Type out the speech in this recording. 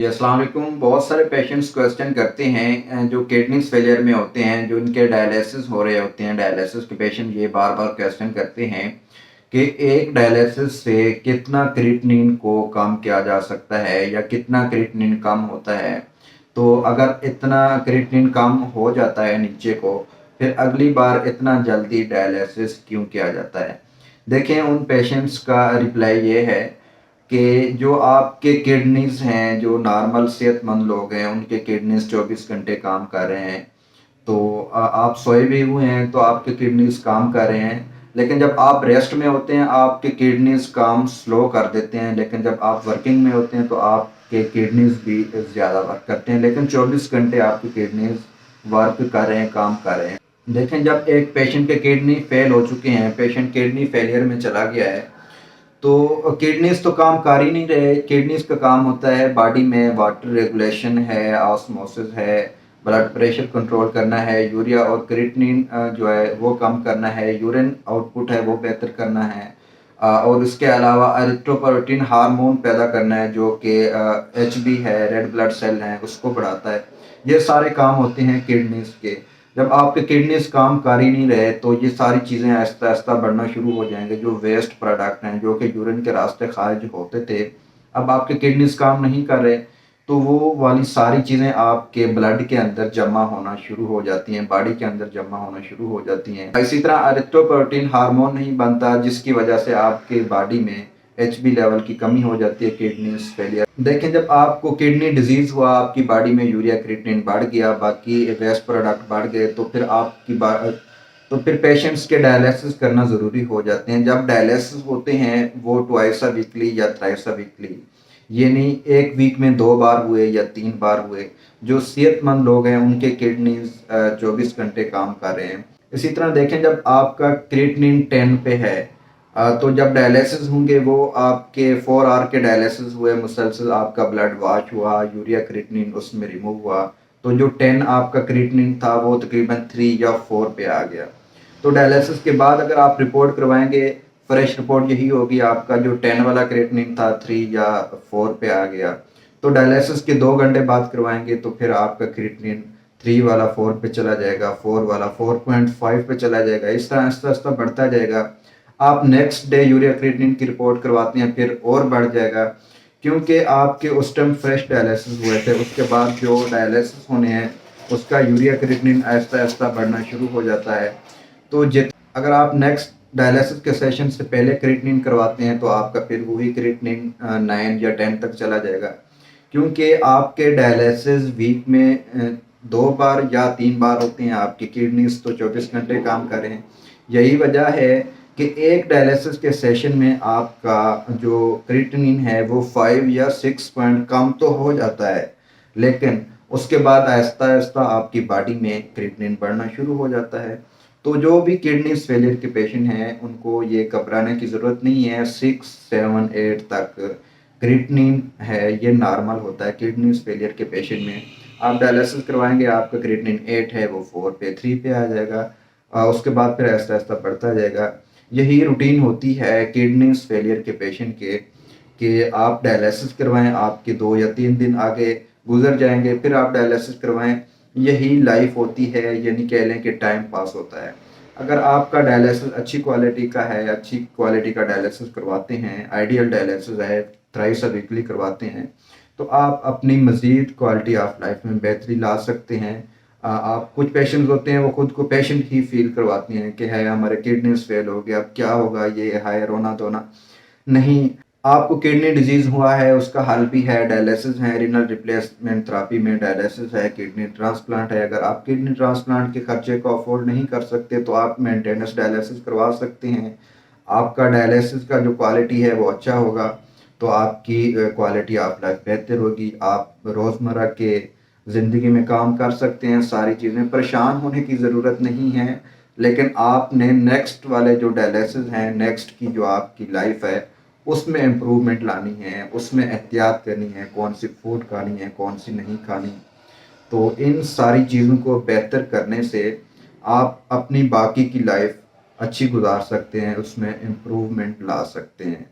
जी, अस्सलाम वालेकुम। बहुत सारे पेशेंट्स क्वेश्चन करते हैं जो किडनी फेलियर में होते हैं, जो इनके डायलिसिस हो रहे होते हैं। डायलिसिस के पेशेंट ये बार-बार क्वेश्चन करते हैं कि एक डायलिसिस से कितना क्रिएटिनिन को कम किया जा सकता है या कितना क्रिएटिनिन कम होता है। तो अगर इतना क्रिएटिनिन कम हो जाता है नीचे को, फिर अगली बार इतना जल्दी डायलिसिस क्यों किया जाता है? देखें, उन पेशेंट्स का रिप्लाई ये है कि जो आपके किडनीज़ हैं, जो नॉर्मल सेहतमंद लोग हैं, उनके किडनीज़ 24 घंटे काम कर रहे हैं। तो आप सोए भी हुए हैं, तो आपके किडनीज़ काम कर रहे हैं। लेकिन जब आप रेस्ट में होते हैं, आपके किडनीज़ काम स्लो कर देते हैं। लेकिन जब आप वर्किंग में होते हैं, तो आपके किडनीज़ भी ज़्यादा वर्क करते हैं। लेकिन 24 घंटे आपकी किडनीज़ वर्क कर रहे हैं, काम कर रहे हैं। देखें, जब एक पेशेंट के किडनी फेल हो चुके हैं, पेशेंट किडनी फेलियर में चला गया है, तो किडनीज़ तो काम कर ही नहीं रहे। किडनीज़ का काम होता है बॉडी में वाटर रेगुलेशन है, ऑस्मोसिस है, ब्लड प्रेशर कंट्रोल करना है, यूरिया और क्रिएटिनिन जो है वो कम करना है, यूरिन आउटपुट है वो बेहतर करना है, और इसके अलावा एरिथ्रोपोएटिन हार्मोन पैदा करना है जो कि एचबी है, रेड ब्लड सेल हैं, उसको बढ़ाता है। ये सारे काम होते हैं किडनीज़ के। जब आपके किडनीज़ काम कर ही नहीं रहे, तो ये सारी चीज़ें आहिस्ता-आहिस्ता बढ़ना शुरू हो जाएँगे। जो वेस्ट प्रोडक्ट हैं, जो कि यूरिन के रास्ते खारिज होते थे, अब आपके किडनीज़ काम नहीं कर रहे, तो वो वाली सारी चीज़ें आपके ब्लड के अंदर जमा होना शुरू हो जाती हैं, बॉडी के अंदर जमा होना शुरू हो जाती हैं। इसी तरह एरिथ्रोपोएटिन हार्मोन नहीं बनता, जिसकी वजह से आपके बॉडी में एचबी लेवल की कमी हो जाती है, किडनीज़ फेलियर। देखें, जब आपको किडनी डिजीज़ हुआ, आपकी बॉडी में यूरिया क्रिएटिनिन बढ़ गया, बाकी वेस्ट प्रोडक्ट बढ़ गए, तो फिर तो फिर पेशेंट्स के डायलिसिस करना ज़रूरी हो जाते हैं। जब डायलिसिस होते हैं, वो ट्वाइस अ वीकली या थ्राइस अ वीकली, ये नहीं 1 वीक में 2 बार हुए या 3 बार हुए। जो सेहतमंद लोग हैं, उनके किडनीज़ 24 घंटे काम कर रहे हैं। इसी तरह देखें, जब आपका क्रिएटिनिन 10 पे है, तो जब डायलिसिस होंगे, वो आपके 4 आवर के डायलिसिस हुए, मुसलसल आपका ब्लड वॉश हुआ, यूरिया क्रिएटिनिन उसमें रिमूव हुआ, तो जो 10 आपका क्रिएटिनिन था, वो तकरीबन 3 या 4 पे आ गया। तो डायलिसिस के बाद अगर आप रिपोर्ट करवाएँगे, फ्रेश रिपोर्ट यही होगी, आपका जो 10 वाला क्रिएटिनिन था 3 या 4 पे आ गया। तो डायलिसिस के 2 घंटे बाद करवाएँगे, तो फिर आपका क्रिएटिनिन 3 वाला 4 पे चला जाएगा, 4 वाला 4.5 पे चला जाएगा। इस तरह आहिस्ता-आहिस्ता बढ़ता जाएगा। आप नेक्स्ट डे यूरिया क्रिएटिनिन की रिपोर्ट करवाते हैं, फिर और बढ़ जाएगा, क्योंकि आपके उस टाइम फ्रेश डायलिसिस हुए थे। उसके बाद जो डायलिसिस होने हैं, उसका यूरिया क्रिएटिनिन आहिस्ता-आहिस्ता बढ़ना शुरू हो जाता है। तो जित अगर आप नेक्स्ट डायलिसिस के सेशन से पहले क्रिएटिनिन करवाते हैं, तो आपका फिर वही क्रिएटिनिन 9 या 10 तक चला जाएगा, क्योंकि आपके डायलिसिस वीक में 2 बार या 3 बार होते हैं। आपकी किडनीज़ तो 24 घंटे काम कर रहे हैं। यही वजह है कि एक डायलिसिस के सेशन में आपका जो क्रिएटिनिन है, वो 5 या 6 पॉइंट कम तो हो जाता है, लेकिन उसके बाद आहिस्ता-आहिस्ता आपकी बॉडी में क्रिएटिनिन बढ़ना शुरू हो जाता है। तो जो भी किडनी फेलियर के पेशेंट हैं, उनको ये घबराने की ज़रूरत नहीं है। 6, 7, 8 तक क्रिएटिनिन है, ये नॉर्मल होता है किडनी फेलियर के पेशेंट में। आप डायलिसिस करवाएँगे, आपका क्रिएटिनिन 8 है, वो 4 पे, 3 पे आ जाएगा। उसके बाद फिर आहिस्ता-आहिस्ता बढ़ता जाएगा। यही रूटीन होती है किडनी फेलियर के पेशेंट के, कि आप डायलिसिस करवाएँ, आपके 2 या 3 दिन आगे गुज़र जाएँगे, फिर आप डायलिसिस करवाएँ। यही लाइफ होती है, यानी कह लें कि टाइम पास होता है। अगर आपका डायलिसिस अच्छी क्वालिटी का है, अच्छी क्वालिटी का डायलिसिस करवाते हैं, आइडियल डायलिसिस है, थ्राइस अ वीकली करवाते हैं, तो आप अपनी मज़ीद क्वालिटी ऑफ लाइफ में बेहतरी ला सकते हैं। आप कुछ पेशेंट्स होते हैं, वो खुद को पेशेंट ही फ़ील करवाते हैं कि है हमारे किडनीज़ फेल हो गया, अब क्या होगा, ये है रोना-धोना। नहीं, आपको किडनी डिजीज़ हुआ है, उसका हल भी है, डायलिसिस है, रीनल रिप्लेसमेंट थेरेपी में डायलिसिस है, किडनी ट्रांसप्लांट है। अगर आप किडनी ट्रांसप्लांट के खर्चे को अफोर्ड नहीं कर सकते, तो आप मेंटेनेंस डायलिसिस करवा सकते हैं। आपका डायलिसिस का जो क्वालिटी है, वो अच्छा होगा, तो आपकी क्वालिटी ऑफ लाइफ बेहतर होगी। आप रोज़मर्रा के ज़िंदगी में काम कर सकते हैं, सारी चीज़ें, परेशान होने की ज़रूरत नहीं है। लेकिन आपने नेक्स्ट वाले जो डायलिसिस हैं, नेक्स्ट की जो आपकी लाइफ है, उसमें इम्प्रूवमेंट लानी है, उसमें एहतियात करनी है, कौन-सी फूड खानी है, कौन-सी नहीं खानी। तो इन सारी चीज़ों को बेहतर करने से आप अपनी बाकी की लाइफ अच्छी गुज़ार सकते हैं, उसमें इम्प्रूवमेंट ला सकते हैं।